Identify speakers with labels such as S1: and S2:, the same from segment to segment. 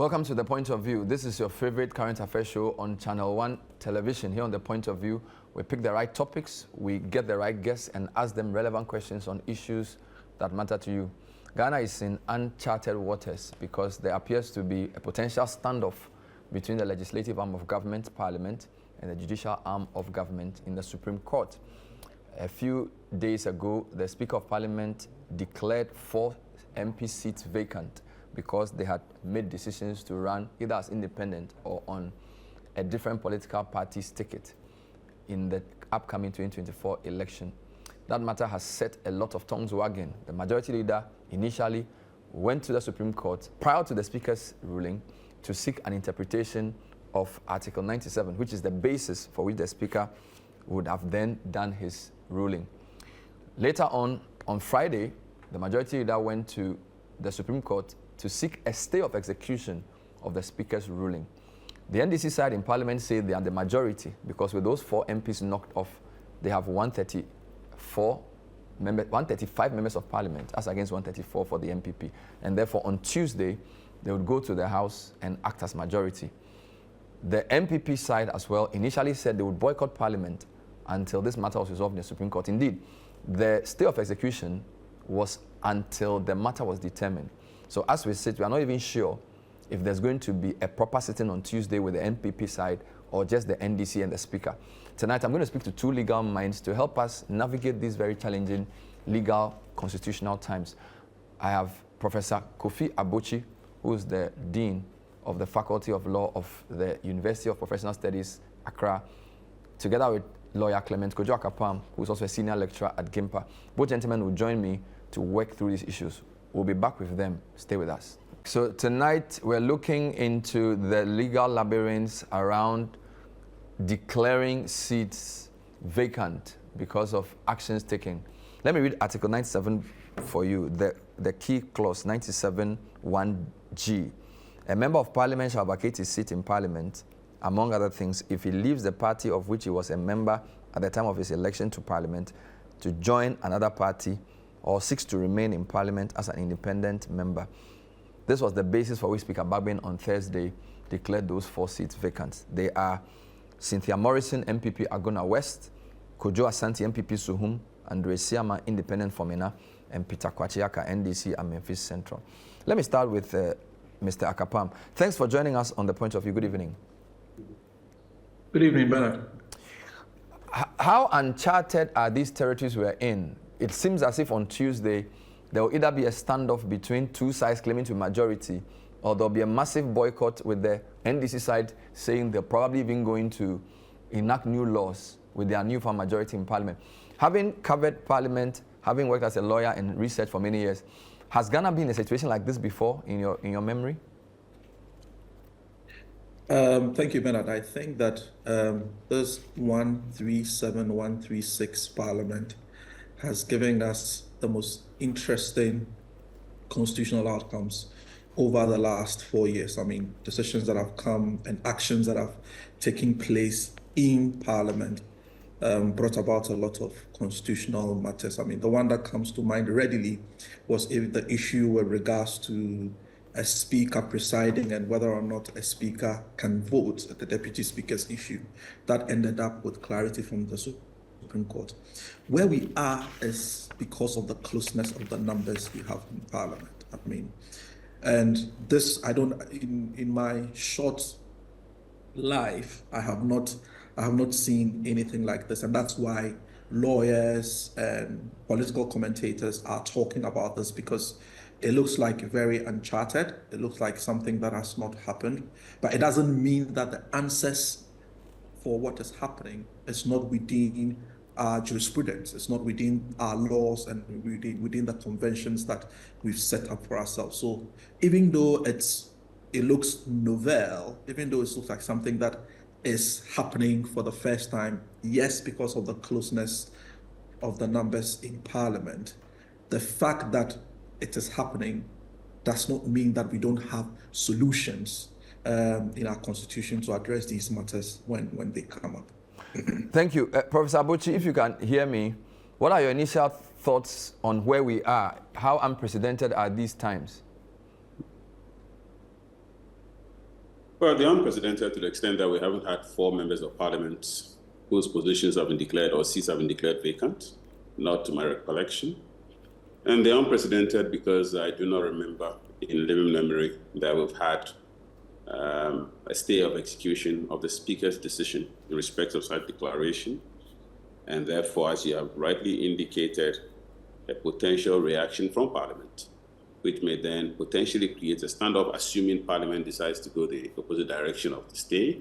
S1: Welcome to The Point of View. This is your favorite current affairs show on Channel 1 television. Here on The Point of View, we pick the right topics, we get the right guests and ask them relevant questions on issues that matter to you. Ghana is in uncharted waters because there appears to be a potential standoff between the legislative arm of government, Parliament, and the judicial arm of government in the Supreme Court. A few days ago, the Speaker of Parliament declared 4 MP seats vacant because they had made decisions to run either as independent or on a different political party's ticket in the upcoming 2024 election. That matter has set a lot of tongues wagging. The majority leader initially went to the Supreme Court prior to the Speaker's ruling to seek an interpretation of Article 97, which is the basis for which the Speaker would have then done his ruling. Later on Friday, the majority leader went to the Supreme Court to seek a stay of execution of the Speaker's ruling. The NDC side in Parliament say they are the majority because with those 4 MPs knocked off, they have 135 members of Parliament as against 134 for the MPP. And therefore on Tuesday, they would go to the House and act as majority. The MPP side as well initially said they would boycott Parliament until this matter was resolved in the Supreme Court. Indeed, the stay of execution was until the matter was determined. So as we sit, we are not even sure if there's going to be a proper sitting on Tuesday with the MPP side or just the NDC and the Speaker. Tonight, I'm going to speak to 2 legal minds to help us navigate these very challenging legal constitutional times. I have Professor Kofi Abochi, who is the Dean of the Faculty of Law of the University of Professional Studies, Accra, together with lawyer Clement Kojo Akapam, who is also a senior lecturer at GIMPA. Both gentlemen will join me to work through these issues. We'll be back with them. Stay with us. So tonight we're looking into the legal labyrinths around declaring seats vacant because of actions taken. Let me read Article 97 for you, the key clause 97(1)(g). A member of Parliament shall vacate his seat in Parliament, among other things, if he leaves the party of which he was a member at the time of his election to Parliament to join another party or seeks to remain in Parliament as an independent member. This was the basis for which Speaker Bagbin on Thursday declared those 4 seats vacant. They are Cynthia Morrison, MPP Agona West, Kojo Asante, MPP Suhum, Andre Siama, Independent Fomena, and Peter Kwachiaka, NDC and Memphis Central. Let me start with Mr. Akapam. Thanks for joining us on The Point of View. Good evening.
S2: Good evening, Bernard.
S1: How uncharted are these territories we're in? It seems as if on Tuesday, there will either be a standoff between 2 sides claiming to majority, or there'll be a massive boycott with the NDC side saying they're probably even going to enact new laws with their newfound majority in Parliament. Having covered Parliament, having worked as a lawyer and research for many years, has Ghana been in a situation like this before in your memory?
S2: Thank you, Bernard. I think that this 137, 136 Parliament has given us the most interesting constitutional outcomes over the last 4 years. I mean, decisions that have come and actions that have taken place in Parliament brought about a lot of constitutional matters. I mean, the one that comes to mind readily was the issue with regards to a speaker presiding and whether or not a speaker can vote at the deputy speaker's issue. That ended up with clarity from the Supreme Court. Where we are is because of the closeness of the numbers we have in Parliament. I mean, and this, in my short life, I have not seen anything like this, and that's why lawyers and political commentators are talking about this, because it looks like very uncharted. It looks like something that has not happened, but it doesn't mean that the answers for what is happening is not within our jurisprudence. It's not within our laws and within the conventions that we've set up for ourselves. So even though it looks novel, even though it looks like something that is happening for the first time, yes, because of the closeness of the numbers in Parliament, the fact that it is happening does not mean that we don't have solutions in our constitution to address these matters when they come up.
S1: Thank you. Professor Abochi, if you can hear me, what are your initial thoughts on where we are? How unprecedented are these times?
S3: Well, the unprecedented to the extent that we haven't had 4 members of parliament whose positions have been declared or seats have been declared vacant, not to my recollection. And the unprecedented because I do not remember in living memory that we've had a stay of execution of the Speaker's decision in respect of such declaration. And therefore, as you have rightly indicated, a potential reaction from Parliament, which may then potentially create a standoff, assuming Parliament decides to go the opposite direction of the stay,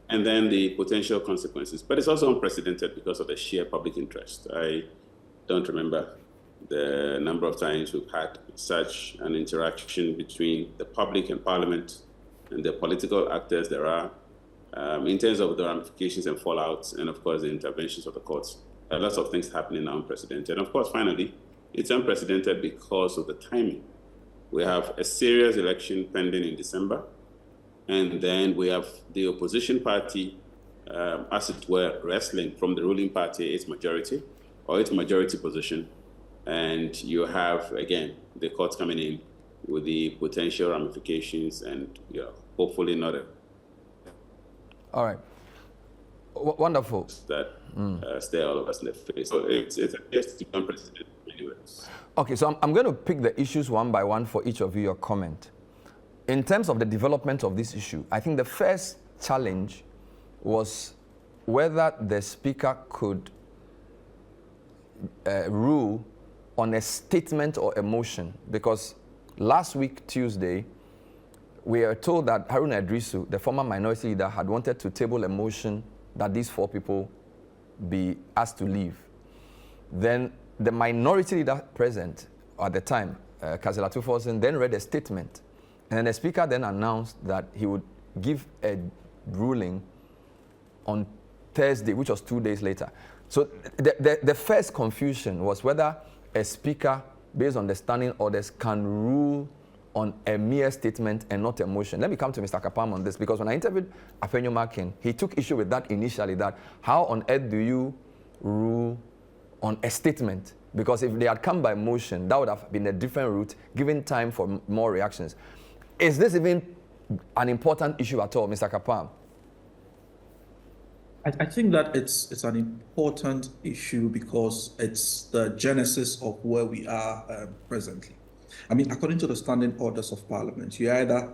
S3: and then the potential consequences. But it's also unprecedented because of the sheer public interest. I don't remember the number of times we've had such an interaction between the public and Parliament and the political actors there are, in terms of the ramifications and fallouts, and of course the interventions of the courts. Lots of things happening now unprecedented. And of course, finally, it's unprecedented because of the timing. We have a serious election pending in December, and then we have the opposition party, as it were, wrestling from the ruling party its majority or its majority position. And you have, again, the courts coming in with the potential ramifications and hopefully not a...
S1: All right. Wonderful.
S3: That stare all of us in the face. So it's unprecedented in many ways.
S1: Okay, so I'm going to pick the issues one by one for each of you, your comment. In terms of the development of this issue, I think the first challenge was whether the Speaker could rule on a statement or a motion, because last week, Tuesday, we are told that Haruna Idrisu, the former minority leader, had wanted to table a motion that these 4 people be asked to leave. Then the minority leader present at the time, Kazela Tuforsen, then read a statement. And then the Speaker then announced that he would give a ruling on Thursday, which was 2 days later. So the first confusion was whether a Speaker, based on the standing orders, can rule on a mere statement and not a motion. Let me come to Mr. Kapam on this, because when I interviewed Afenyo Makin, he took issue with that initially, that how on earth do you rule on a statement? Because if they had come by motion, that would have been a different route, given time for more reactions. Is this even an important issue at all, Mr. Kapam?
S2: I think that it's an important issue because it's the genesis of where we are presently. I mean, according to the standing orders of Parliament, you either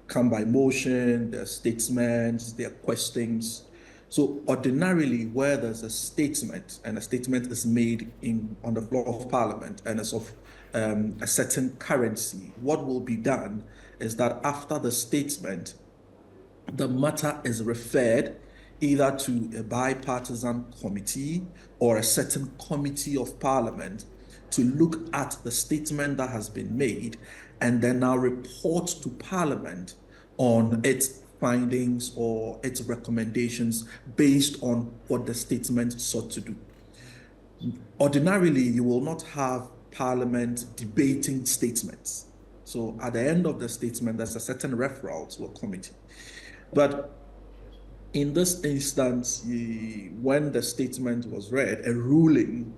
S2: come by motion, there are statements, there are questions. So ordinarily, where there's a statement, and a statement is made on the floor of Parliament, and it's of a certain currency, what will be done is that after the statement, the matter is referred either to a bipartisan committee or a certain committee of Parliament to look at the statement that has been made and then now report to Parliament on its findings or its recommendations based on what the statement sought to do. Ordinarily, you will not have Parliament debating statements. So at the end of the statement, there's a certain referral to a committee. But in this instance, when the statement was read, a ruling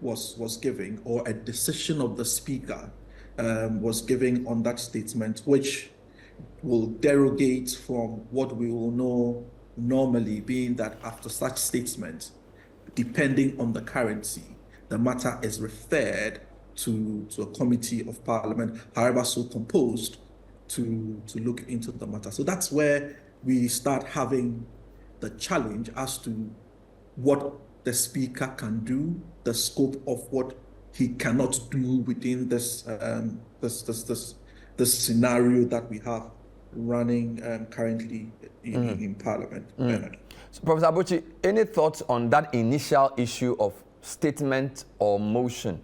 S2: was given, or a decision of the Speaker was given on that statement, which will derogate from what we will know normally, being that after such statement, depending on the currency, the matter is referred to a committee of Parliament, however so composed, to look into the matter. So that's where we start having the challenge as to what the Speaker can do, the scope of what he cannot do within this scenario that we have running currently in Parliament.
S1: So, Professor Abuchi, any thoughts on that initial issue of statement or motion?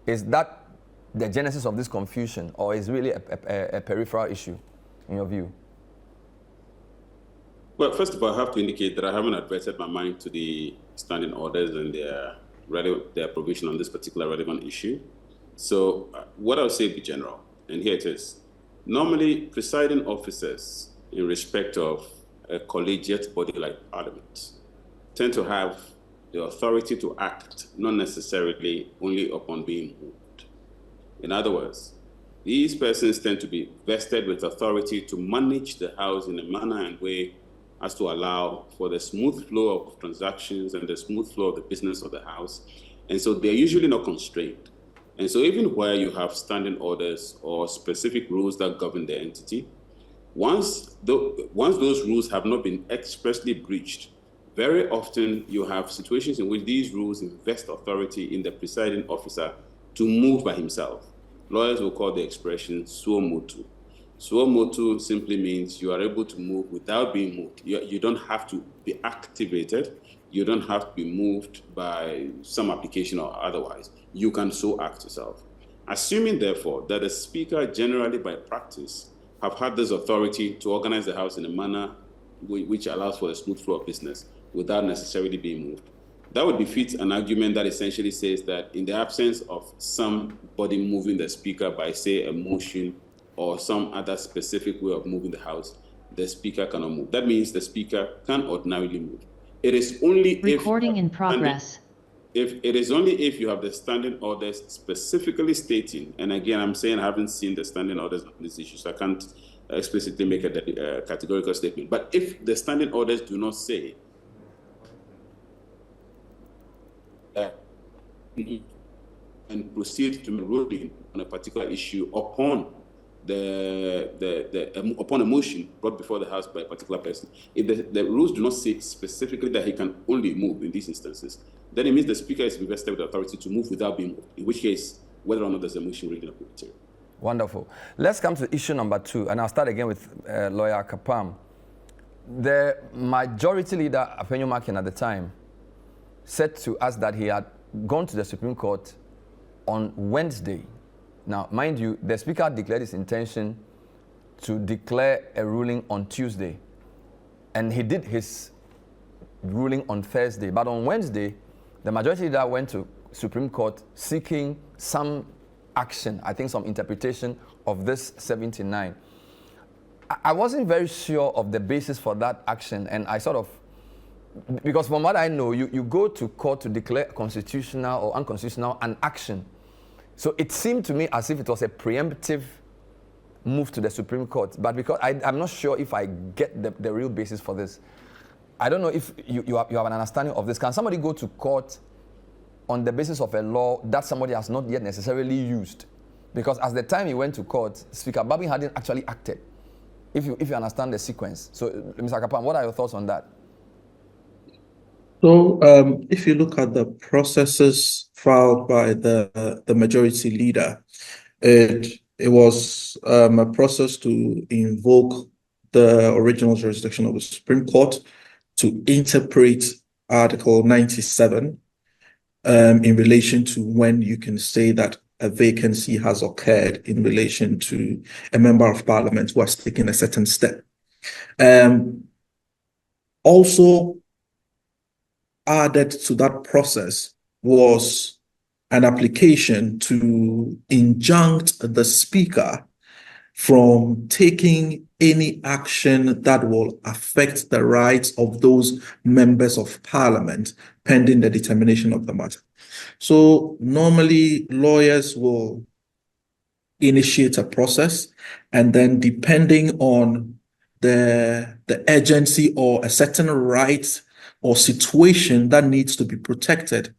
S1: Is that the genesis of this confusion, or is really a peripheral issue, in your view?
S3: Well, first of all, I have to indicate that I haven't adverted my mind to the standing orders and their provision on this particular relevant issue. So what I'll say be general, and here it is. Normally, presiding officers, in respect of a collegiate body like Parliament, tend to have the authority to act, not necessarily only upon being moved. In other words, These persons tend to be vested with authority to manage the house in a manner and way as to allow for the smooth flow of transactions and the smooth flow of the business of the house. And so they're usually not constrained. And so even where you have standing orders or specific rules that govern the entity, once those rules have not been expressly breached, very often you have situations in which these rules invest authority in the presiding officer to move by himself. Lawyers will call the expression suo motu. Suo motu simply means you are able to move without being moved. You don't have to be activated. You don't have to be moved by some application or otherwise. You can so act yourself. Assuming, therefore, that the speaker generally by practice have had this authority to organize the house in a manner which allows for a smooth flow of business without necessarily being moved, that would defeat an argument that essentially says that in the absence of somebody moving the speaker by, say, a motion or some other specific way of moving the house, the speaker cannot move. That means the speaker can ordinarily move. It is only
S4: Recording in progress.
S3: If it is only if you have the standing orders specifically stating, and again, I'm saying I haven't seen the standing orders on this issue, so I can't explicitly make a categorical statement. But if the standing orders do not say and proceed to ruling on a particular issue upon upon a motion brought before the House by a particular person, if the rules do not say specifically that he can only move in these instances, then it means the speaker is invested with authority to move without being moved, in which case, whether or not there's a motion reading of the material.
S1: Wonderful. Let's come to issue number 2, and I'll start again with lawyer Kapam. The majority leader, Apenyo Makin, at the time, said to us that he had gone to the Supreme Court on Wednesday. Now, mind you, the Speaker declared his intention to declare a ruling on Tuesday, and he did his ruling on Thursday. But on Wednesday, the majority leader went to Supreme Court seeking some action, I think some interpretation of this 79. I wasn't very sure of the basis for that action, and I sort of, because from what I know, you go to court to declare constitutional or unconstitutional an action. So it seemed to me as if it was a preemptive move to the Supreme Court. But because I'm not sure if I get the real basis for this. I don't know if you have an understanding of this. Can somebody go to court on the basis of a law that somebody has not yet necessarily used? Because at the time he went to court, Speaker Babin hadn't actually acted, if you understand the sequence. So, Mr. Kapam, what are your thoughts on that?
S2: So, if you look at the processes filed by the majority leader, it was a process to invoke the original jurisdiction of the Supreme Court to interpret Article 97 in relation to when you can say that a vacancy has occurred in relation to a member of parliament who has taken a certain step. Also added to that process was an application to injunct the speaker from taking any action that will affect the rights of those members of parliament pending the determination of the matter. So normally lawyers will initiate a process, and then depending on the urgency or a certain right or situation that needs to be protected,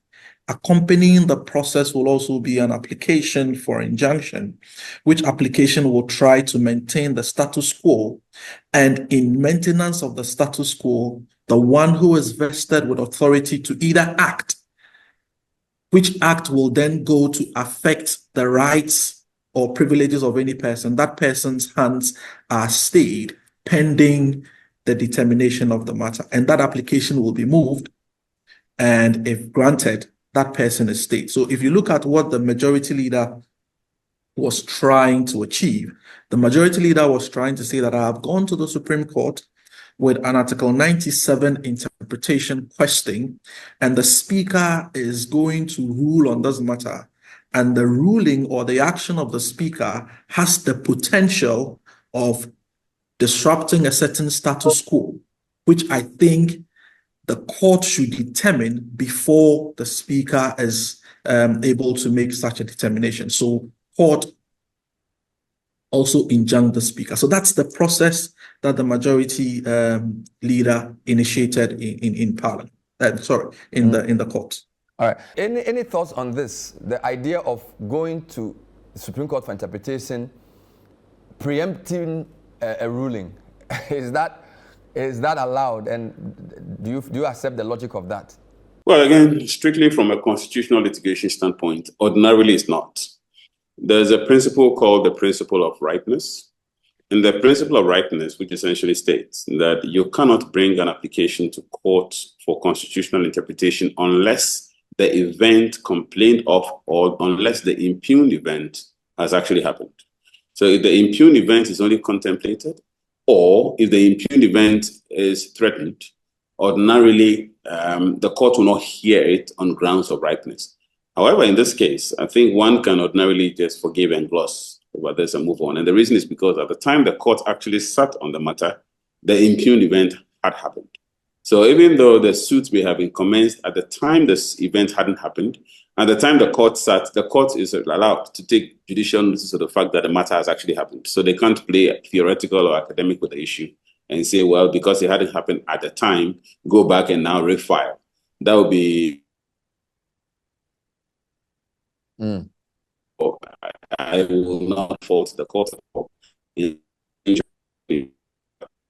S2: accompanying the process will also be an application for injunction, which application will try to maintain the status quo. And in maintenance of the status quo, the one who is vested with authority to either act, which act will then go to affect the rights or privileges of any person, that person's hands are stayed pending the determination of the matter. And that application will be moved, and if granted, that person is stayed. So if you look at what the majority leader was trying to achieve, the majority leader was trying to say that I have gone to the Supreme Court with an Article 97 interpretation question, and the speaker is going to rule on this matter. And the ruling or the action of the speaker has the potential of disrupting a certain status quo, which I think the court should determine before the speaker is able to make such a determination. So court also injunct the speaker. So that's the process that the majority leader initiated in Parliament. In the court.
S1: All right. Any thoughts on this? The idea of going to the Supreme Court for interpretation, preempting a ruling, is that allowed? And do you accept the logic of that?
S3: Well, again, strictly from a constitutional litigation standpoint, ordinarily it's not. There's a principle called the principle of ripeness. And the principle of ripeness, which essentially states that you cannot bring an application to court for constitutional interpretation unless the event complained of or unless the impugned event has actually happened. So if the impugned event is only contemplated, or if the impugned event is threatened, ordinarily the court will not hear it on grounds of ripeness. However, in this case, I think one can ordinarily just forgive and gloss over this and move on. And the reason is because at the time the court actually sat on the matter, the impugned event had happened. So even though the suit may have been commenced at the time this event hadn't happened, at the time the court sat, the court is allowed to take judicial notice of the fact that the matter has actually happened. So they can't play theoretical or academic with the issue and say, well, because it hadn't happened at the time, go back and now refile. That would be... I will not fault the court. In the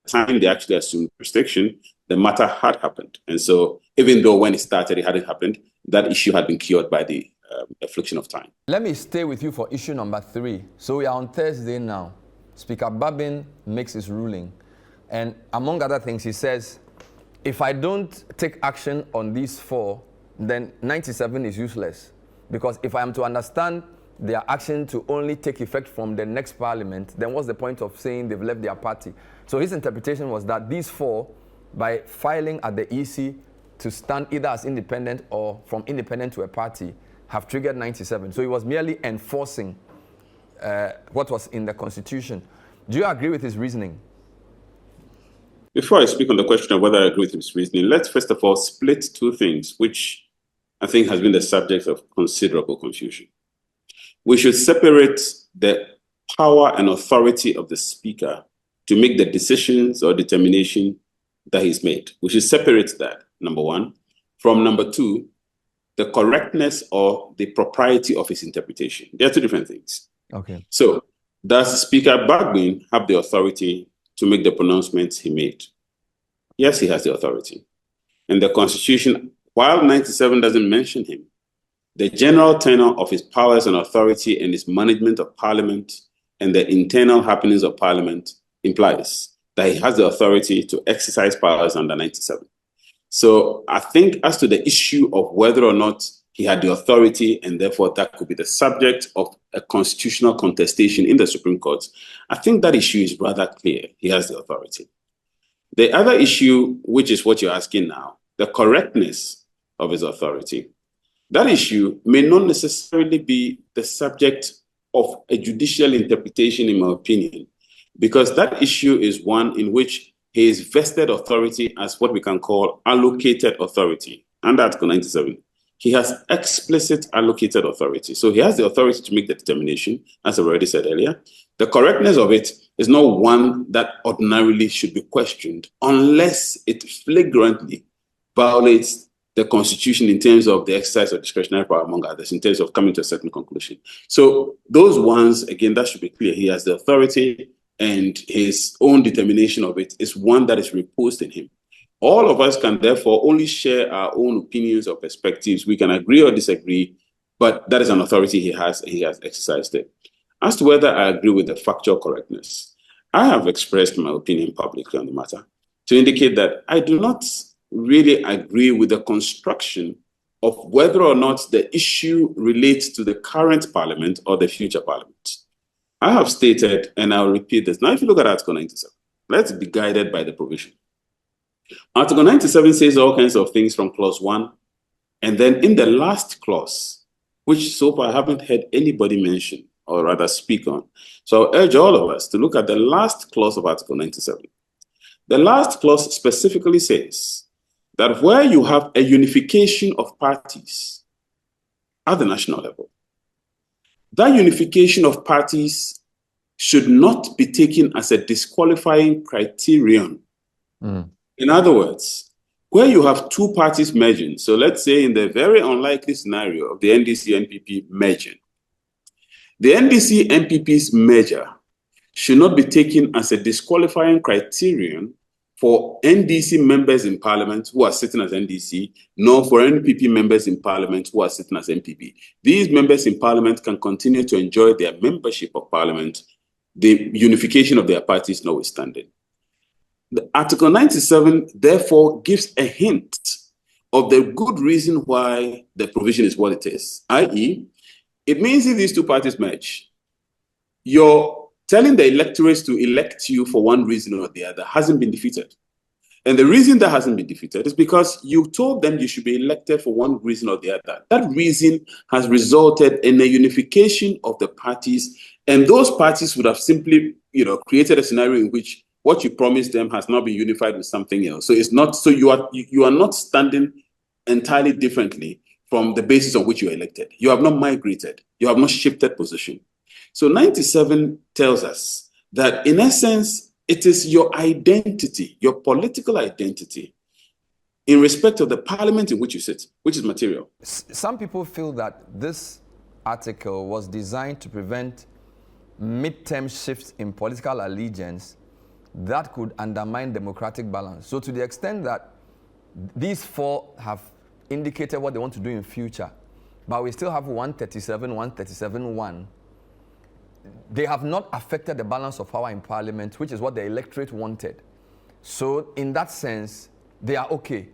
S3: time they actually assumed jurisdiction, the matter had happened. And so even though when it started, it hadn't happened, that issue had been cured by the affliction of time.
S1: Let me stay with you for issue number 3. So we are on Thursday now. Speaker Babin makes his ruling. And among other things, he says, if I don't take action on these 4, then 97 is useless. Because if I am to understand their action to only take effect from the next parliament, then what's the point of saying they've left their party? So his interpretation was that these 4, by filing at the EC to stand either as independent or from independent to a party, have triggered 97. So he was merely enforcing what was in the Constitution. Do you agree with his reasoning?
S3: Before I speak on the question of whether I agree with his reasoning, let's first of all split two things, which I think has been the subject of considerable confusion. We should separate the power and authority of the speaker to make the decisions or determination that he's made. We should separate that, number one, from number 2, the correctness or the propriety of his interpretation. They are two different things.
S1: Okay.
S3: So does Speaker Bagbin have the authority to make the pronouncements he made? Yes, he has the authority. And the Constitution, while 97 doesn't mention him, the general tenor of his powers and authority and his management of Parliament and the internal happenings of Parliament implies that he has the authority to exercise powers under 97. So I think as to the issue of whether or not he had the authority and therefore that could be the subject of a constitutional contestation in the Supreme Court, I think that issue is rather clear. He has the authority. The other issue, which is what you're asking now, the correctness of his authority, that issue may not necessarily be the subject of a judicial interpretation, in my opinion, because that issue is one in which his vested authority as what we can call allocated authority. Under Article 97, he has explicit allocated authority. So he has the authority to make the determination, as I already said earlier. The correctness of it is not one that ordinarily should be questioned unless it flagrantly violates the Constitution in terms of the exercise of discretionary power, among others, in terms of coming to a certain conclusion. So those ones, again, that should be clear. He has the authority, and his own determination of it is one that is reposed in him. All of us can therefore only share our own opinions or perspectives. We can agree or disagree, but that is an authority he has exercised it. As to whether I agree with the factual correctness, I have expressed my opinion publicly on the matter to indicate that I do not really agree with the construction of whether or not the issue relates to the current parliament or the future parliament. I have stated, and I'll repeat this. Now, if you look at Article 97, let's be guided by the provision. Article 97 says all kinds of things from clause 1. And then in the last clause, which so far I haven't heard anybody mention or rather speak on. So I urge all of us to look at the last clause of Article 97. The last clause specifically says that where you have a unification of parties at the national level, that unification of parties should not be taken as a disqualifying criterion. In other words, where you have two parties merging, so let's say in the very unlikely scenario of the NDC-NPP merging, the NDC-NPP's merger should not be taken as a disqualifying criterion for NDC members in parliament who are sitting as NDC, nor for NPP members in parliament who are sitting as NPP. These members in parliament can continue to enjoy their membership of parliament, the unification of their parties notwithstanding. The Article 97 therefore gives a hint of the good reason why the provision is what it is, i.e., it means if these two parties merge, you're telling the electorates to elect you for one reason or the other hasn't been defeated. And the reason that hasn't been defeated is because you told them you should be elected for one reason or the other. That reason has resulted in a unification of the parties, and those parties would have simply, created a scenario in which what you promised them has not been unified with something else. So it's not, so you are not standing entirely differently from the basis on which you are elected. You have not migrated. You have not shifted position. So 97 tells us that, in essence, it is your identity, your political identity, in respect of the parliament in which you sit, which is material.
S1: Some people feel that this article was designed to prevent midterm shifts in political allegiance that could undermine democratic balance. So to the extent that these four have indicated what they want to do in future, but we still have 137, 137.1, they have not affected the balance of power in parliament, which is what the electorate wanted. So in that sense, they are okay.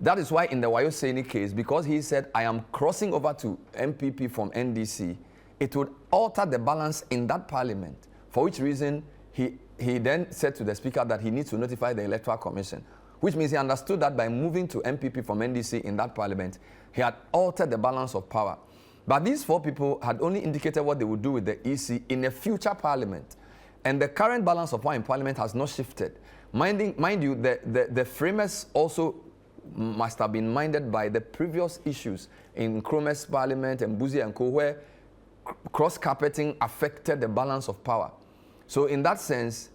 S1: That is why in the Wayoseni case, because he said, I am crossing over to MPP from NDC, it would alter the balance in that parliament, for which reason he then said to the speaker that he needs to notify the Electoral Commission, which means he understood that by moving to MPP from NDC in that parliament, he had altered the balance of power. But these four people had only indicated what they would do with the EC in a future parliament. And the current balance of power in parliament has not shifted. Mind you, the framers also must have been minded by the previous issues in Krome's parliament and Buzi and Co, where cross-carpeting affected the balance of power. So in that sense,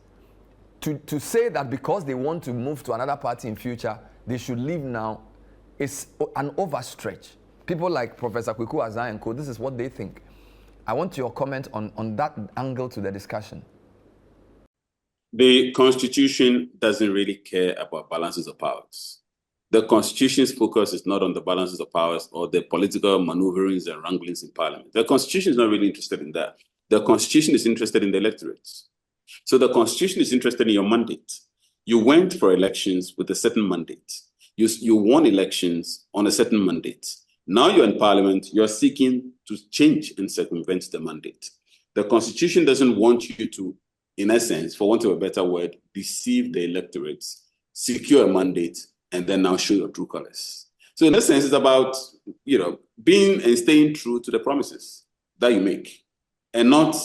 S1: to say that because they want to move to another party in future, they should leave now is an overstretch. People like Professor Kweku Azan and Co, this is what they think. I want your comment on that angle to the discussion.
S3: The Constitution doesn't really care about balances of powers. The Constitution's focus is not on the balances of powers or the political maneuverings and wranglings in Parliament. The Constitution is not really interested in that. The Constitution is interested in the electorates. So the Constitution is interested in your mandate. You went for elections with a certain mandate. You won elections on a certain mandate. Now you're in Parliament, you're seeking to change and circumvent the mandate. The Constitution doesn't want you to, in essence, for want of a better word, deceive the electorates, secure a mandate, and then now show your true colors. So in essence, it's about, being and staying true to the promises that you make, and not,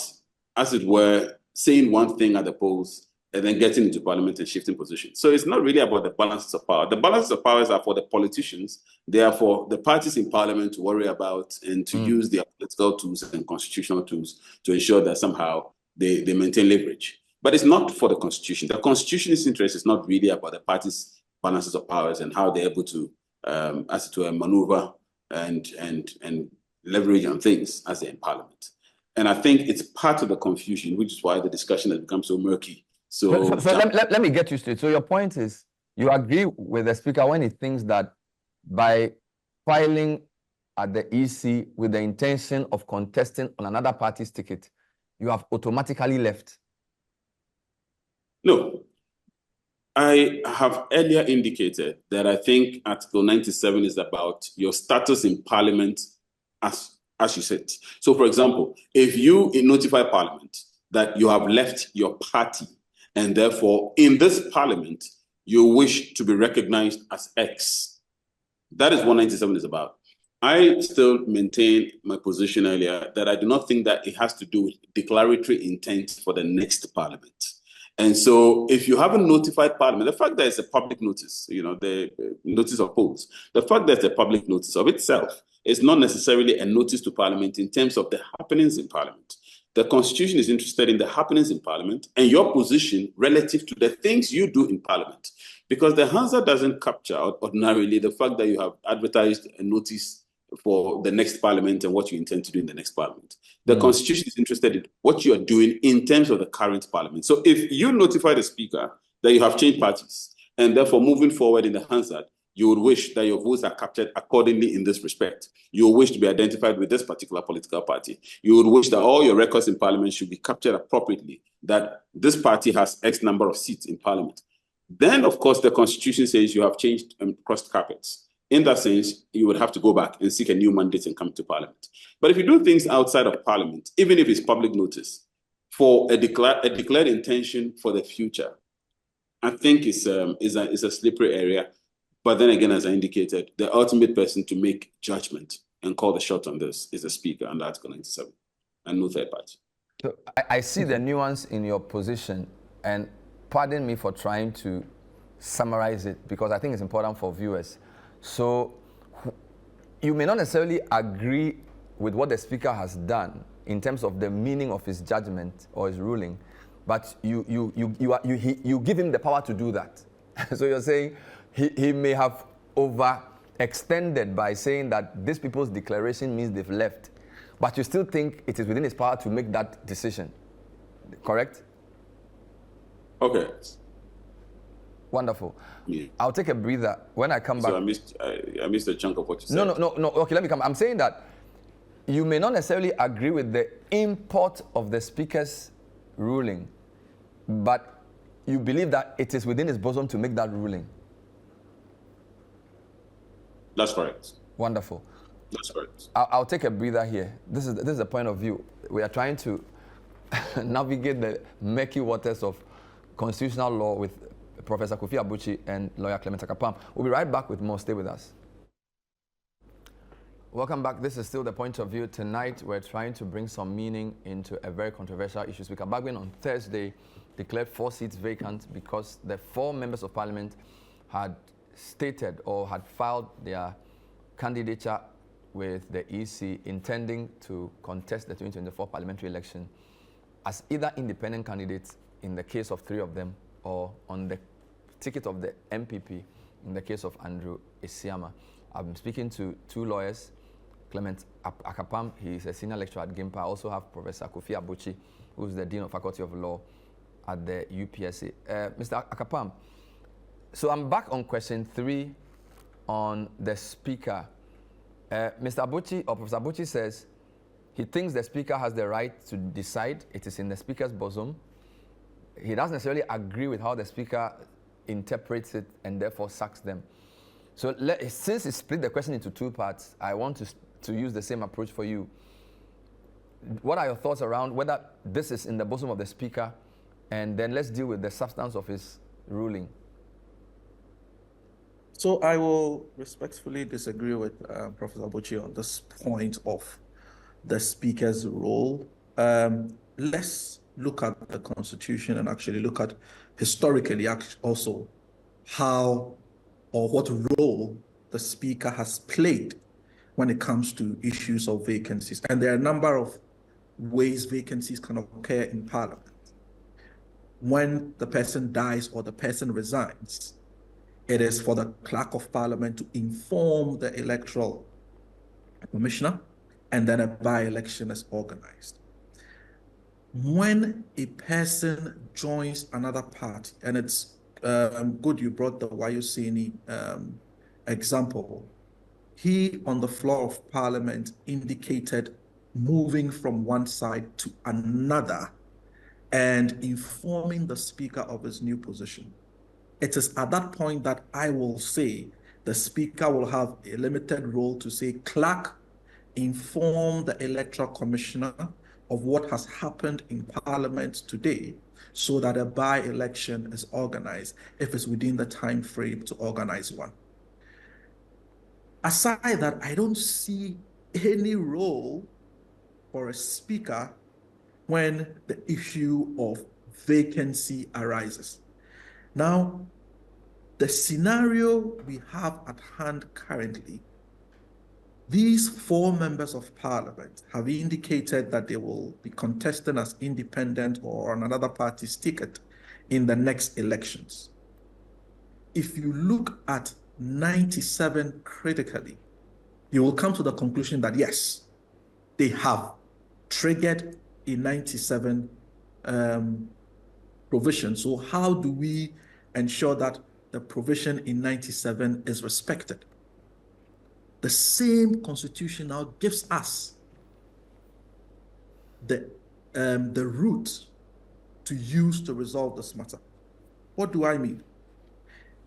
S3: as it were, saying one thing at the polls and then getting into Parliament and shifting positions. So it's not really about the balances of power. The balances of powers are for the politicians. They are for the parties in Parliament to worry about and to use their political tools and constitutional tools to ensure that somehow they maintain leverage. But it's not for the Constitution. The Constitution's interest is not really about the parties' balances of powers and how they're able to, as it were, maneuver and leverage on things as they're in Parliament. And I think it's part of the confusion, which is why the discussion has become so murky. So
S1: let me get you straight. So your point is, you agree with the speaker when he thinks that by filing at the EC with the intention of contesting on another party's ticket, you have automatically left?
S3: No. I have earlier indicated that I think Article 97 is about your status in Parliament as you said. So, for example, if you notify Parliament that you have left your party and therefore in this Parliament you wish to be recognized as X, that is what 97 is about. I still maintain my position earlier that I do not think that it has to do with declaratory intent for the next Parliament. And so if you haven't notified Parliament, the fact that it's a public notice, the notice of polls, the fact that it's a public notice of itself is not necessarily a notice to Parliament in terms of the happenings in Parliament. The Constitution is interested in the happenings in Parliament and your position relative to the things you do in Parliament. Because the Hansard doesn't capture ordinarily the fact that you have advertised a notice for the next Parliament and what you intend to do in the next Parliament. The Constitution is interested in what you are doing in terms of the current Parliament. So if you notify the Speaker that you have changed parties and therefore moving forward in the Hansard, you would wish that your votes are captured accordingly in this respect. You would wish to be identified with this particular political party. You would wish that all your records in Parliament should be captured appropriately, that this party has X number of seats in Parliament. Then, of course, the Constitution says you have changed and crossed carpets. In that sense, you would have to go back and seek a new mandate and come to Parliament. But if you do things outside of Parliament, even if it's public notice, for a declared intention for the future, I think is a slippery area. But then again, as I indicated, the ultimate person to make judgment and call the shot on this is the Speaker under Article 97 and no third party.
S1: So I see the nuance in your position, and pardon me for trying to summarize it because I think it's important for viewers. So you may not necessarily agree with what the Speaker has done in terms of the meaning of his judgment or his ruling, but you give him the power to do that. So you're saying he may have overextended by saying that these people's declaration means they've left, but you still think it is within his power to make that decision, correct?
S3: Okay.
S1: Wonderful.
S3: Yeah.
S1: I'll take a breather. When I come back...
S3: So I missed a chunk of what you said.
S1: No. Okay, let me come. I'm saying that you may not necessarily agree with the import of the Speaker's ruling, but you believe that it is within his bosom to make that ruling.
S3: That's correct.
S1: Wonderful.
S3: That's correct.
S1: I'll take a breather here. This is the point of view. We are trying to navigate the murky waters of constitutional law with Professor Kofi Abuchi and lawyer Clement Akapam. We'll be right back with more. Stay with us. Welcome back. This is still the point of view. Tonight, we're trying to bring some meaning into a very controversial issue. Speaker Bagwin on Thursday declared 4 seats vacant because the 4 members of parliament had stated or had filed their candidature with the EC intending to contest the 2024 parliamentary election as either independent candidates in the case of 3 of them or on the ticket of the MPP in the case of Andrew Esiama. I've been speaking to 2 lawyers, Clement Akapam, he is a senior lecturer at GIMPA. I also have Professor Kofi Abuchi, who is the Dean of Faculty of Law at the UPSA. Mr. Akapam, so I'm back on question 3 on the Speaker. Mr. Abuchi, or Professor Abuchi says he thinks the Speaker has the right to decide. It is in the Speaker's bosom. He doesn't necessarily agree with how the Speaker interprets it and therefore sacks them. So since he split the question into 2 parts, I want to use the same approach for you. What are your thoughts around whether this is in the bosom of the Speaker, and then let's deal with the substance of his ruling?
S2: So I will respectfully disagree with Professor Abuchi on this point of the Speaker's role. Let's look at the Constitution and actually look at historically also how or what role the Speaker has played when it comes to issues of vacancies. And there are a number of ways vacancies can occur in Parliament. When the person dies or the person resigns, it is for the Clerk of Parliament to inform the Electoral Commissioner, and then a by-election is organized. When a person joins another party, and it's good you brought the Wayuseni example, he on the floor of Parliament indicated moving from one side to another and informing the Speaker of his new position. It is at that point that I will say the Speaker will have a limited role to say, Clerk, inform the Electoral Commissioner of what has happened in Parliament today so that a by-election is organized if it's within the time frame to organize one. Aside that, I don't see any role for a Speaker when the issue of vacancy arises. Now, the scenario we have at hand currently These 4 members of parliament have indicated that they will be contesting as independent or on another party's ticket in the next elections. If you look at 97 critically, you will come to the conclusion that yes, they have triggered a 97 provision. So how do we ensure that the provision in 97 is respected? The same constitution now gives us the route to use to resolve this matter. What do I mean?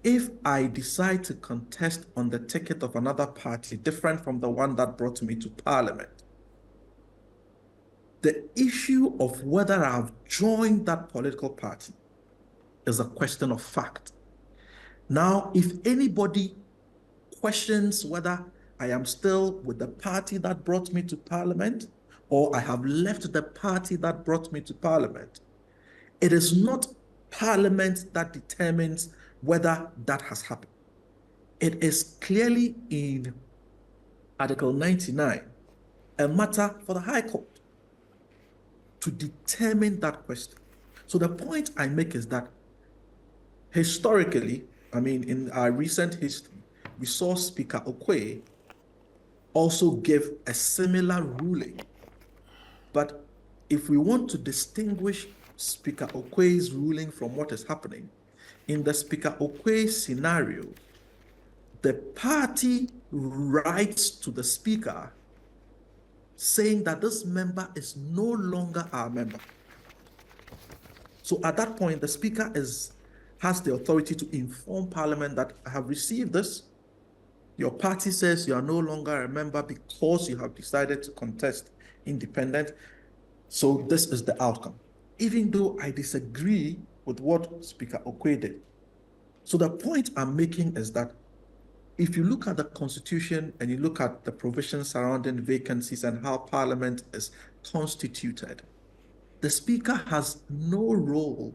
S2: If I decide to contest on the ticket of another party different from the one that brought me to parliament, the issue of whether I've joined that political party is a question of fact. Now, if anybody questions whether I am still with the party that brought me to parliament or I have left the party that brought me to parliament, it is not parliament that determines whether that has happened. It is clearly in Article 99 a matter for the High Court to determine that question. So the point I make is that historically, I mean, in our recent history, we saw Speaker Okoye also give a similar ruling. But if we want to distinguish Speaker Okoye's ruling from what is happening, in the Speaker Okoye scenario, the party writes to the Speaker saying that this member is no longer our member. So at that point, the Speaker has the authority to inform Parliament that I have received this. Your party says you are no longer a member because you have decided to contest independent. So this is the outcome, even though I disagree with what Speaker Okoye did. So the point I'm making is that if you look at the Constitution and you look at the provisions surrounding vacancies and how Parliament is constituted, the Speaker has no role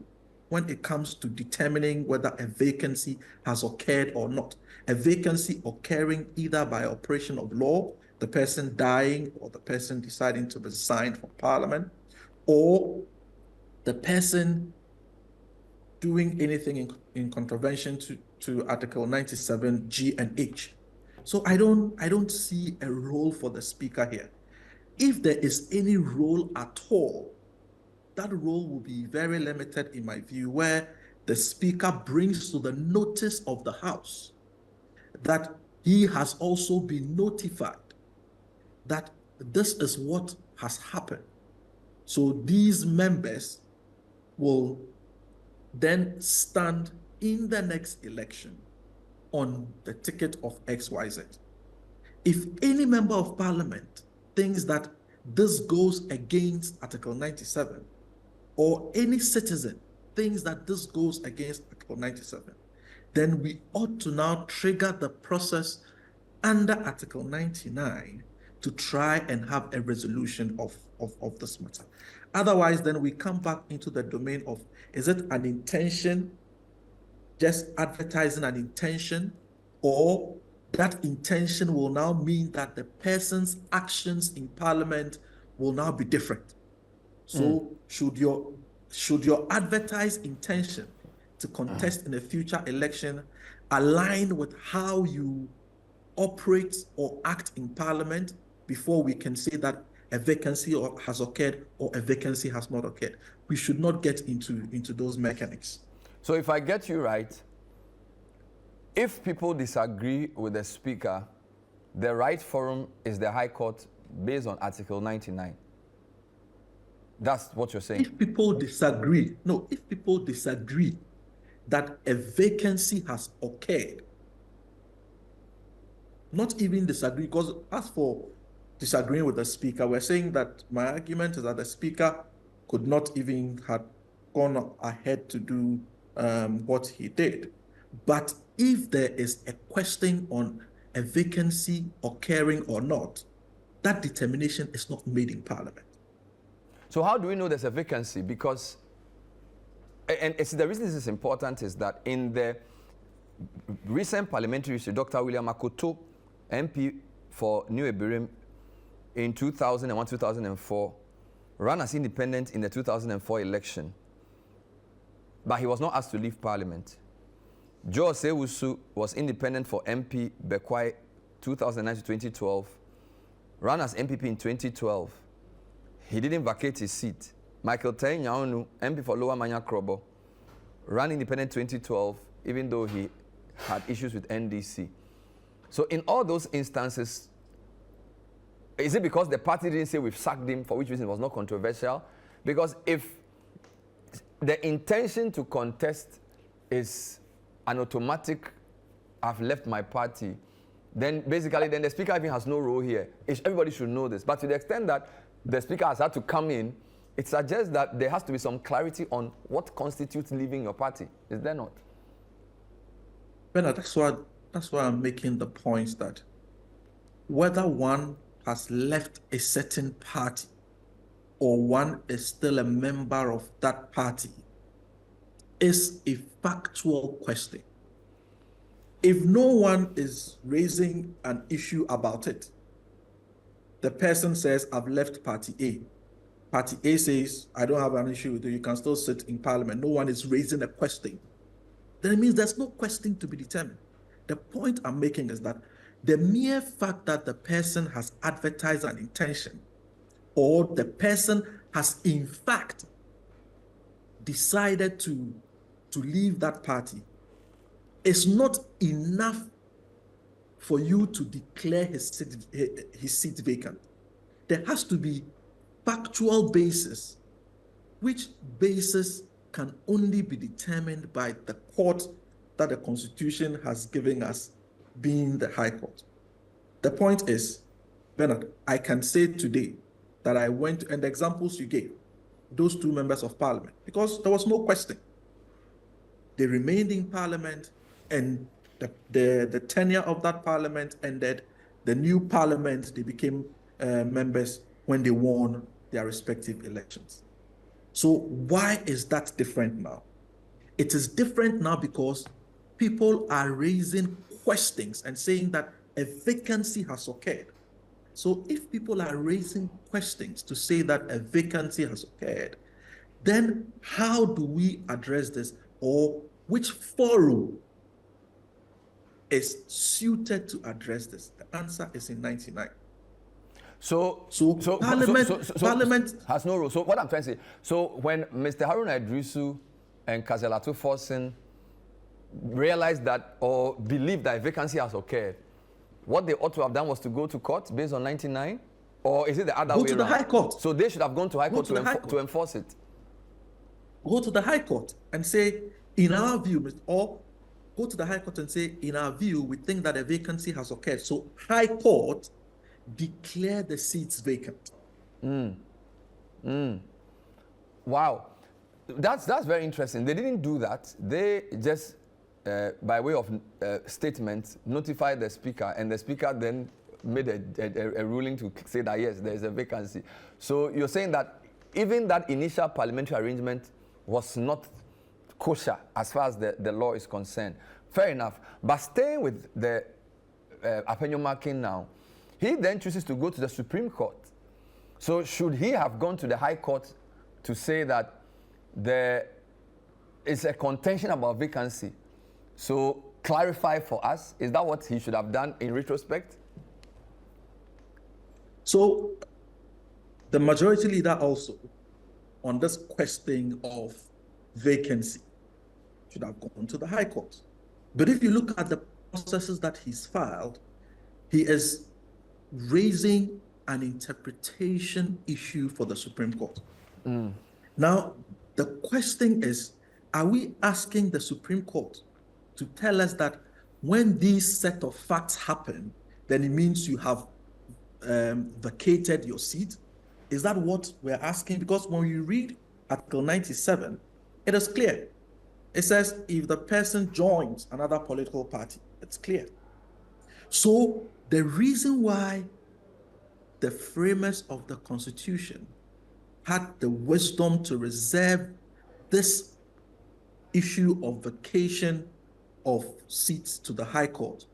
S2: when it comes to determining whether a vacancy has occurred or not. A vacancy occurring either by operation of law, the person dying or the person deciding to resign from Parliament, or the person doing anything in contravention to Article 97 G and H. So I don't see a role for the Speaker here. If there is any role at all, that role will be very limited in my view, where the Speaker brings to the notice of the House that he has also been notified that this is what has happened. So these members will then stand in the next election on the ticket of XYZ. If any member of Parliament thinks that this goes against Article 97, or any citizen thinks that this goes against Article 97, then we ought to now trigger the process under Article 99 to try and have a resolution of this matter. Otherwise, then we come back into the domain of, is it an intention, just advertising an intention, or that intention will now mean that the person's actions in Parliament will now be different. So should your advertised intention to contest in a future election align with how you operate or act in Parliament before we can say that a vacancy has occurred or a vacancy has not occurred? We should not get into those mechanics.
S1: So if I get you right, if people disagree with the Speaker, the right forum is the High Court based on Article 99. That's what you're saying.
S2: If people disagree that a vacancy has occurred, not even disagree, because as for disagreeing with the Speaker, we're saying that my argument is that the Speaker could not even have gone ahead to do what he did. But if there is a question on a vacancy occurring or not, that determination is not made in Parliament.
S1: So how do we know there's a vacancy? Because, and it's the reason this is important is that in the recent parliamentary history, Dr. William Akoto, MP for New Ebirim in 2001, 2004, ran as independent in the 2004 election, but he was not asked to leave parliament. Joe Sewusu was independent for MP Bekwai 2009 to 2012, ran as MPP in 2012. He didn't vacate his seat. Michael Tay Nyaonu, MP for Lower Manya Krobo, ran independent 2012, even though he had issues with NDC. So in all those instances, is it because the party didn't say we've sacked him, for which reason it was not controversial? Because if the intention to contest is an automatic, I've left my party, then basically then the speaker even has no role here. Everybody should know this. But to the extent that the speaker has had to come in, it suggests that there has to be some clarity on what constitutes leaving your party. Is there not?
S2: Bernard, that's why I'm making the point that whether one has left a certain party or one is still a member of that party is a factual question. If no one is raising an issue about it, the person says, I've left party A. Party A says, I don't have an issue with you, you can still sit in parliament. No one is raising a question. Then it means there's no question to be determined. The point I'm making is that the mere fact that the person has advertised an intention or the person has in fact decided to leave that party is not enough for you to declare his seat vacant. There has to be factual basis, which basis can only be determined by the court that the Constitution has given us, being the High Court. The point is, Bernard, I can say today that I went, and the examples you gave, those two members of parliament, because there was no question. They remained in parliament, and the tenure of that parliament ended. The new parliament, they became members when they won their respective elections. So why is that different now? It is different now because people are raising questions and saying that a vacancy has occurred. So if people are raising questions to say that a vacancy has occurred, then how do we address this, or which forum is suited to address this? The answer is in 99.
S1: So
S2: Parliament
S1: has no role. So what I'm trying to say, so when Mr. Haruna Idrisu and Kazelatu Forsen realized that or believed that a vacancy has occurred, what they ought to have done was to go to court based on 99? Or is it the other way around?
S2: Go to the High Court.
S1: So they should have gone to High Court to enforce it.
S2: Go to the High Court and say, in our view, or go to the High Court and say, in our view, we think that a vacancy has occurred. So High Court, declare the seats vacant.
S1: Wow, that's very interesting. They didn't do that. They just, by way of statement, notified the speaker, and the speaker then made a ruling to say that yes, there is a vacancy. So you're saying that even that initial parliamentary arrangement was not kosher as far as the law is concerned. Fair enough. But staying with the Apenyo marking now, he then chooses to go to the Supreme Court. So should he have gone to the High Court to say that there is a contention about vacancy? So clarify for us, is that what he should have done in retrospect?
S2: So the majority leader also, on this question of vacancy, should have gone to the High Court. But if you look at the processes that he's filed, he is raising an interpretation issue for the Supreme Court. Now, the question is, are we asking the Supreme Court to tell us that when these set of facts happen, then it means you have vacated your seat? Is that what we're asking? Because when you read Article 97, it is clear. It says if the person joins another political party, it's clear. So the reason why the framers of the Constitution had the wisdom to reserve this issue of vacation of seats to the High Court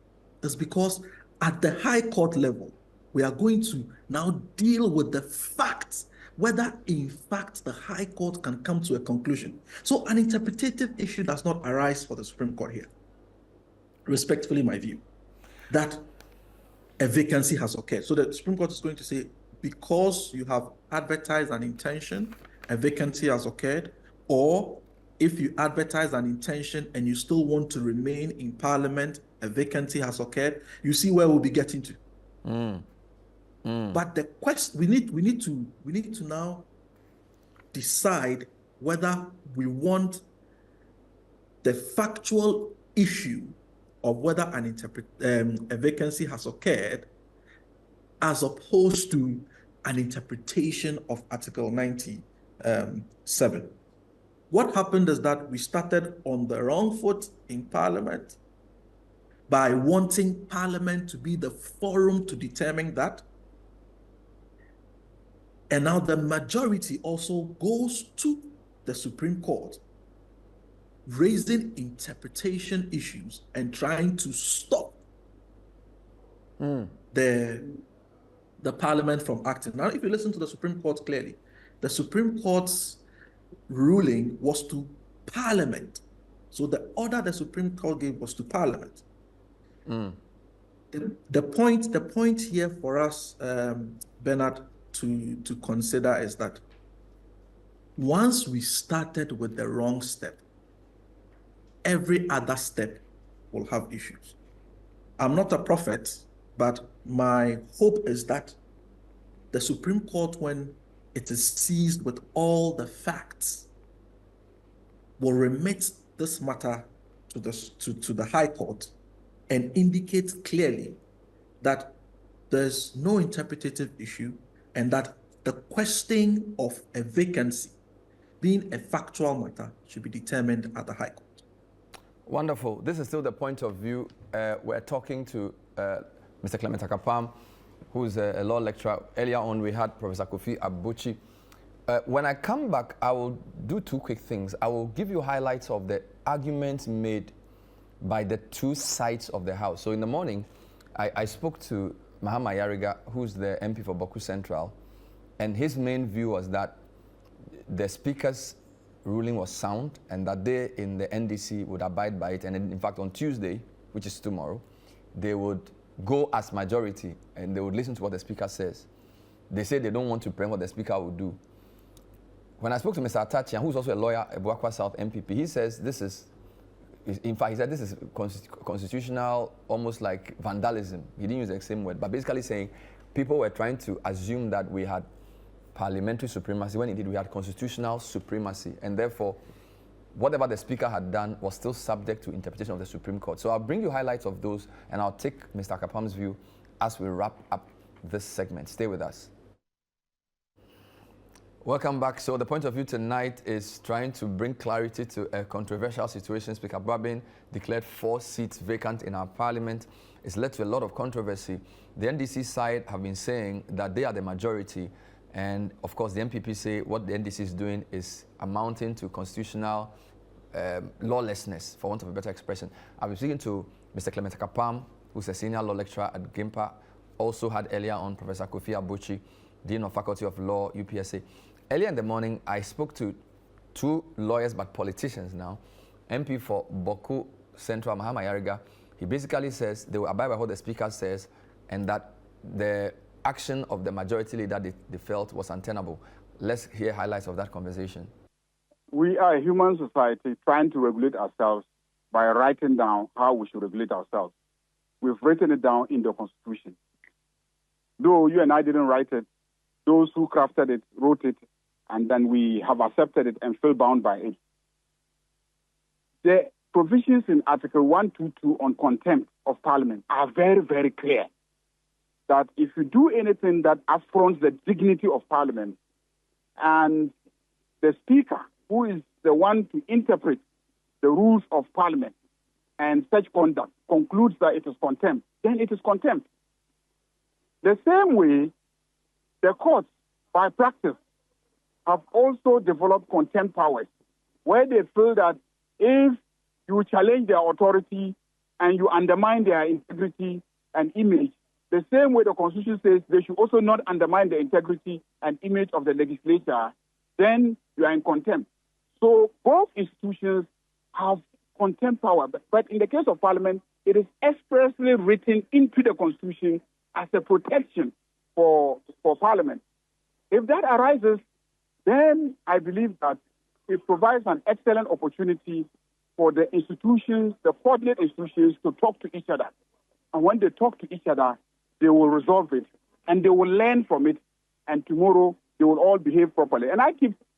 S2: is because At the High Court level, we are going to now deal with the facts, whether in fact the High Court can come to a conclusion. So an interpretative issue does not arise for the Supreme Court here. Respectfully, my view, that a vacancy has occurred. So the Supreme Court is going to say, because you have advertised an intention, a vacancy has occurred, or if you advertise an intention and you still want to remain in Parliament, a vacancy has occurred. You see where we'll be getting to. But the question we need to now decide whether we want the factual issue of whether a vacancy has occurred, as opposed to an interpretation of Article 97. What happened is that we started on the wrong foot in Parliament by wanting Parliament to be the forum to determine that. And now the majority also goes to the Supreme Court, raising interpretation issues and trying to stop the Parliament from acting. Now, if you listen to the Supreme Court clearly, the Supreme Court's ruling was to Parliament. So the order the Supreme Court gave was to Parliament. The point here for us, Bernard, to consider is that once we started with the wrong step, every other step will have issues. I'm not a prophet, but my hope is that the Supreme Court, when it is seized with all the facts, will remit this matter to the High Court and indicate clearly that there's no interpretative issue and that the question of a vacancy being a factual matter should be determined at the High Court.
S1: Wonderful. This is still the point of view. We're talking to Mr. Clement Akapam, who's a law lecturer. Earlier on, we had Professor Kofi Abuchi. When I come back, I will do two quick things. I will give you highlights of the arguments made by the two sides of the House. So in the morning, I spoke to Mahama Yariga, who's the MP for Boku Central, and his main view was that the Speaker's ruling was sound and that they in the NDC would abide by it. And in fact, on Tuesday, which is tomorrow, they would go as majority and they would listen to what the Speaker says. They say they don't want to preempt what the Speaker will do. When I spoke to Mr. Atachian, who's also a lawyer at Buakwa South MPP, he says this is, in fact, he said this is constitutional, almost like vandalism. He didn't use the same word, but basically saying people were trying to assume that we had parliamentary supremacy when indeed we had constitutional supremacy, and therefore whatever the Speaker had done was still subject to interpretation of the Supreme Court. So I'll bring you highlights of those, and I'll take Mr. Akapam's view as we wrap up this segment. Stay with us. Welcome back. So the point of view tonight is trying to bring clarity to a controversial situation. Speaker Babin declared 4 seats vacant in our parliament. It's led to a lot of controversy. The NDC side have been saying that they are the majority, and of course the MPP say what the NDC is doing is amounting to constitutional lawlessness, for want of a better expression. I've been speaking to Mr. Clement Akapam, who's a senior law lecturer at GIMPA. Also had earlier on Professor Kofi Abuchi, Dean of Faculty of Law, UPSA. Earlier in the morning, I spoke to 2 lawyers, but politicians now. MP for Boku Central, Mahama Yariga, he basically says they will abide by what the Speaker says and that the action of the majority leader they felt was untenable. Let's hear highlights of that conversation.
S4: We are a human society trying to regulate ourselves by writing down how we should regulate ourselves. We've written it down in the Constitution. Though you and I didn't write it, those who crafted it wrote it, and then we have accepted it and feel bound by it. The provisions in Article 122 on contempt of Parliament are very, very clear. That if you do anything that affronts the dignity of Parliament, and the Speaker, who is the one to interpret the rules of Parliament, and such conduct concludes that it is contempt, then it is contempt. The same way, the courts, by practice, have also developed contempt powers, where they feel that if you challenge their authority and you undermine their integrity, an image, the same way the Constitution says they should also not undermine the integrity and image of the legislature, then you are in contempt. So both institutions have contempt power. But in the case of Parliament, it is expressly written into the Constitution as a protection for Parliament. If that arises, then I believe that it provides an excellent opportunity for the institutions, the coordinate institutions, to talk to each other. And when they talk to each other, they will resolve it and they will learn from it. And tomorrow they will all behave properly. And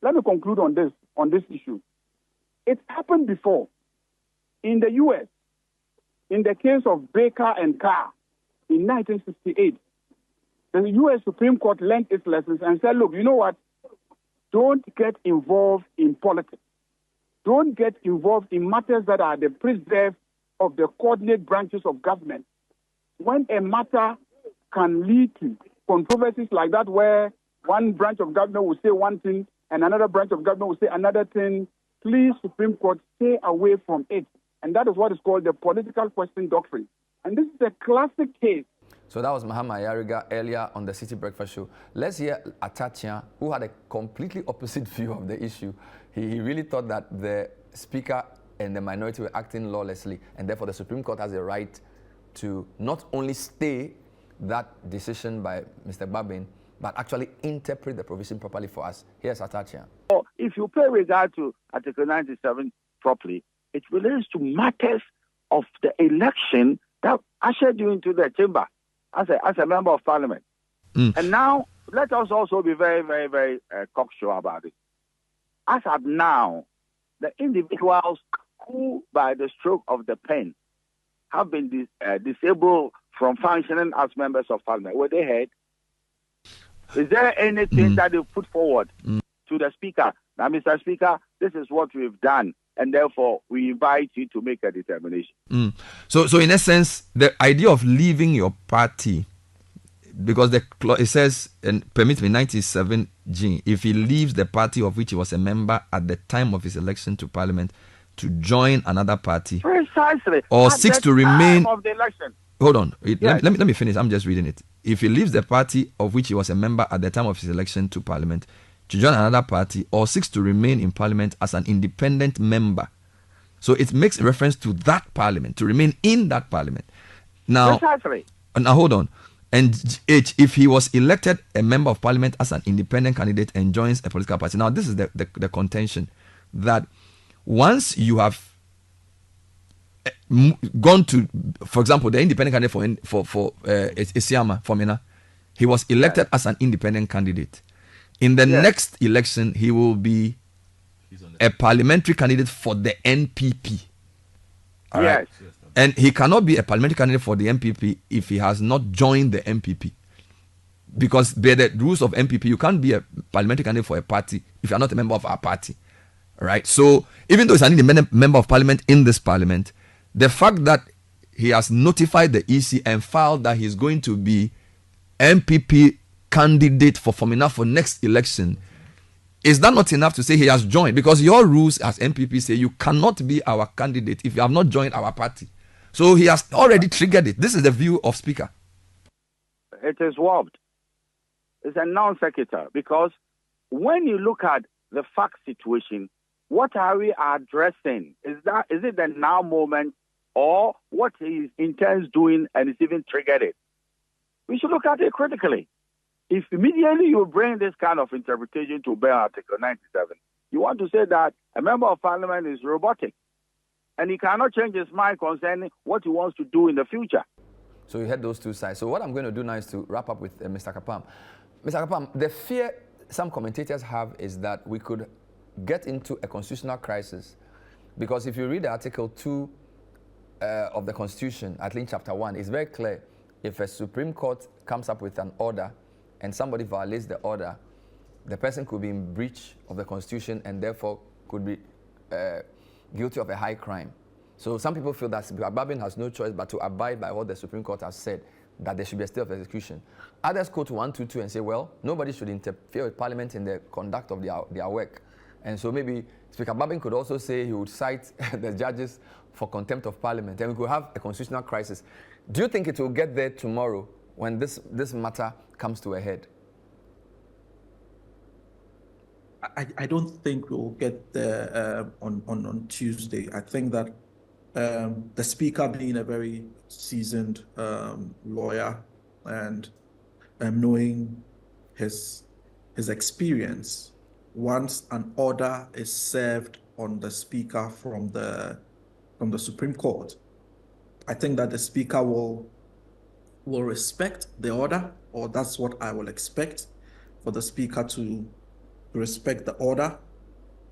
S4: let me conclude on this issue. It's happened before in the U.S. in the case of Baker and Carr in 1968. The U.S. Supreme Court learned its lessons and said, look, you know what? Don't get involved in politics. Don't get involved in matters that are the preserve of the coordinate branches of government. When a matter can lead to controversies like that, where one branch of government will say one thing and another branch of government will say another thing, please, Supreme Court, stay away from it. And that is what is called the political question doctrine. And this is a classic case.
S1: So that was Mahama Ayariga earlier on the City Breakfast Show. Let's hear Atachia, who had a completely opposite view of the issue. He really thought that the Speaker and the minority were acting lawlessly, and therefore the Supreme Court has a right to not only stay that decision by Mr. Babin, but actually interpret the provision properly for us. Here's Atachia.
S5: If you pay regard to Article 97 properly, it relates to matters of the election that ushered you into the chamber as a member of Parliament. And now, let us also be very, very, very cocksure about it. As of now, the individuals who, by the stroke of the pen, have been disabled from functioning as members of Parliament, were they heard? Is there anything that they put forward to the Speaker? Now, Mr. Speaker, this is what we've done, and therefore we invite you to make a determination.
S1: So in essence, the idea of leaving your party, because it says, and permit me, 97G, if he leaves the party of which he was a member at the time of his election to Parliament to join another party,
S5: precisely,
S1: or seeks to remain
S5: of the election.
S1: Hold on, let me finish. I'm just reading it. If he leaves the party of which he was a member at the time of his election to Parliament to join another party, or seeks to remain in Parliament as an independent member, so it makes reference to that Parliament, to remain in that Parliament. Now,
S5: precisely.
S1: Now hold on. And H, if he was elected a member of Parliament as an independent candidate and joins a political party. Now, this is the contention, that once you have gone to, for example, the independent candidate for Isiama Fomina, he was elected as an independent candidate. In the next election, he will be a parliamentary candidate for the NPP. All right? And he cannot be a parliamentary candidate for the NPP if he has not joined the NPP. Because by the rules of NPP, you can't be a parliamentary candidate for a party if you are not a member of our party. All right? So even though he's an independent member of Parliament in this Parliament, the fact that he has notified the EC and filed that he's going to be NPP candidate for Fomina for next election, is that not enough to say he has joined? Because your rules as NPP say you cannot be our candidate if you have not joined our party. So he has already triggered it. This is the view of Speaker.
S5: It is warped. It's a non-sequitur, because when you look at the fact situation, what are we addressing? Is it the now moment, or what he intends doing and is even triggered it? We should look at it critically. If immediately you bring this kind of interpretation to bear Article 97, you want to say that a member of Parliament is robotic and he cannot change his mind concerning what he wants to do in the future.
S1: So you had those two sides. So what I'm going to do now is to wrap up with Mr. Kapam. Mr. Kapam, the fear some commentators have is that we could get into a constitutional crisis, because if you read Article 2 of the Constitution, at least Chapter 1, it's very clear. If a Supreme Court comes up with an order and somebody violates the order, the person could be in breach of the Constitution and therefore could be guilty of a high crime. So some people feel that Babin has no choice but to abide by what the Supreme Court has said, that there should be a state of execution. Others quote 122 and say, well, nobody should interfere with Parliament in the conduct of their work. And so maybe Speaker Babin could also say he would cite the judges for contempt of parliament, and we could have a constitutional crisis. Do you think it will get there tomorrow when this matter comes to a head?
S2: I don't think we'll get there on Tuesday. I think that the Speaker, being a very seasoned lawyer and knowing his experience, once an order is served on the Speaker from the Supreme Court, I think that the Speaker will respect the order, or that's what I will expect, for the Speaker to respect the order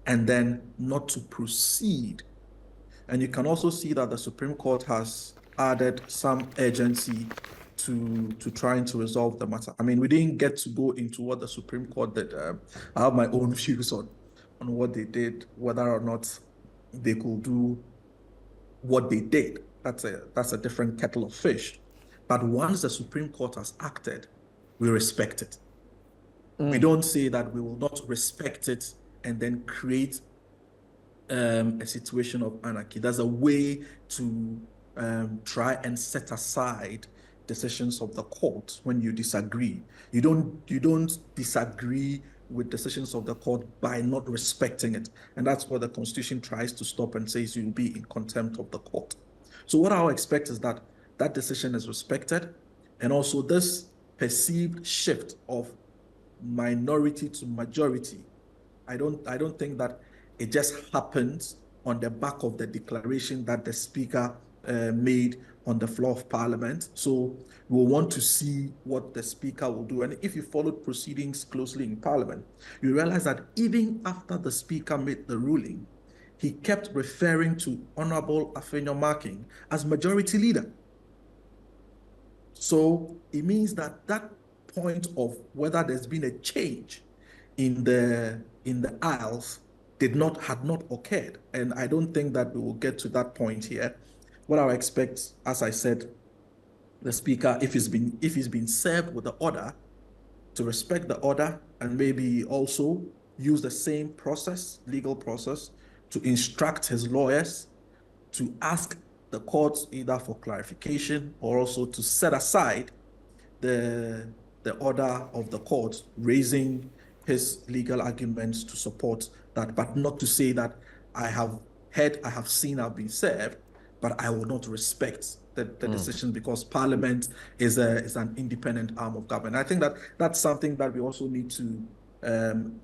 S2: and then not to proceed. And you can also see that the Supreme Court has added some urgency to trying to resolve the matter. I mean, we didn't get to go into what the Supreme Court did. I have my own views on what they did, whether or not they could do what they did. That's a different kettle of fish. But once the Supreme Court has acted, we respect it. We don't say that we will not respect it and then create a situation of anarchy. There's a way to try and set aside decisions of the court when you disagree. You don't disagree with decisions of the court by not respecting it. And that's what the Constitution tries to stop and says you'll be in contempt of the court. So what I'll expect is that that decision is respected, and also this perceived shift of minority to majority. I don't think that it just happens on the back of the declaration that the Speaker made on the floor of Parliament. So we'll want to see what the Speaker will do. And if you followed proceedings closely in Parliament, you realize that even after the Speaker made the ruling, he kept referring to Honorable Afenyo Marking as Majority Leader. So it means that that point of whether there's been a change in the aisles had not occurred, and I don't think that we will get to that point here. What I expect, as I said, the Speaker, if he's been served with the order, to respect the order and maybe also use the same process, legal process, to instruct his lawyers to ask the courts either for clarification or also to set aside the order of the court, raising his legal arguments to support that, but not to say that I have heard, I have seen, I've been served, but I will not respect the decision because Parliament is an independent arm of government. I think that that's something that we also need to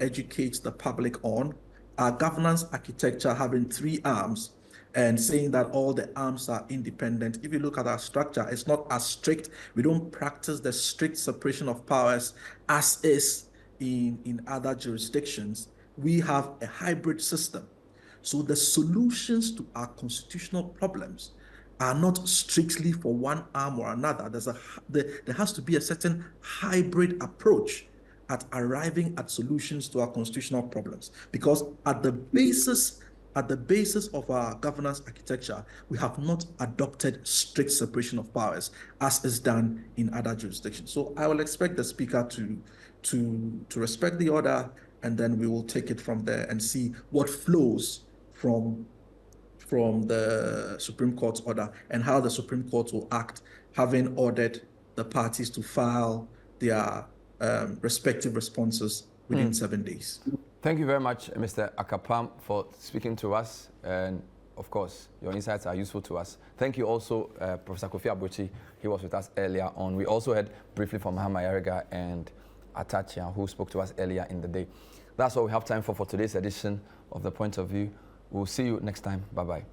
S2: educate the public on. Our governance architecture having 3 arms and saying that all the arms are independent. If you look at our structure, it's not as strict. We don't practice the strict separation of powers as is in other jurisdictions. We have a hybrid system. So the solutions to our constitutional problems are not strictly for one arm or another. There has to be a certain hybrid approach at arriving at solutions to our constitutional problems, because at the basis of our governance architecture, we have not adopted strict separation of powers as is done in other jurisdictions. So I will expect the Speaker to respect the order, and then we will take it from there and see what flows from the Supreme Court's order and how the Supreme Court will act, having ordered the parties to file their respective responses within 7 days.
S1: Thank you very much, Mr. Akapam, for speaking to us. And of course, your insights are useful to us. Thank you also, Professor Kofi Abuchi. He was with us earlier on. We also heard briefly from Hama Yarega and Atachia, who spoke to us earlier in the day. That's all we have time for today's edition of The Point of View. We'll see you next time. Bye-bye.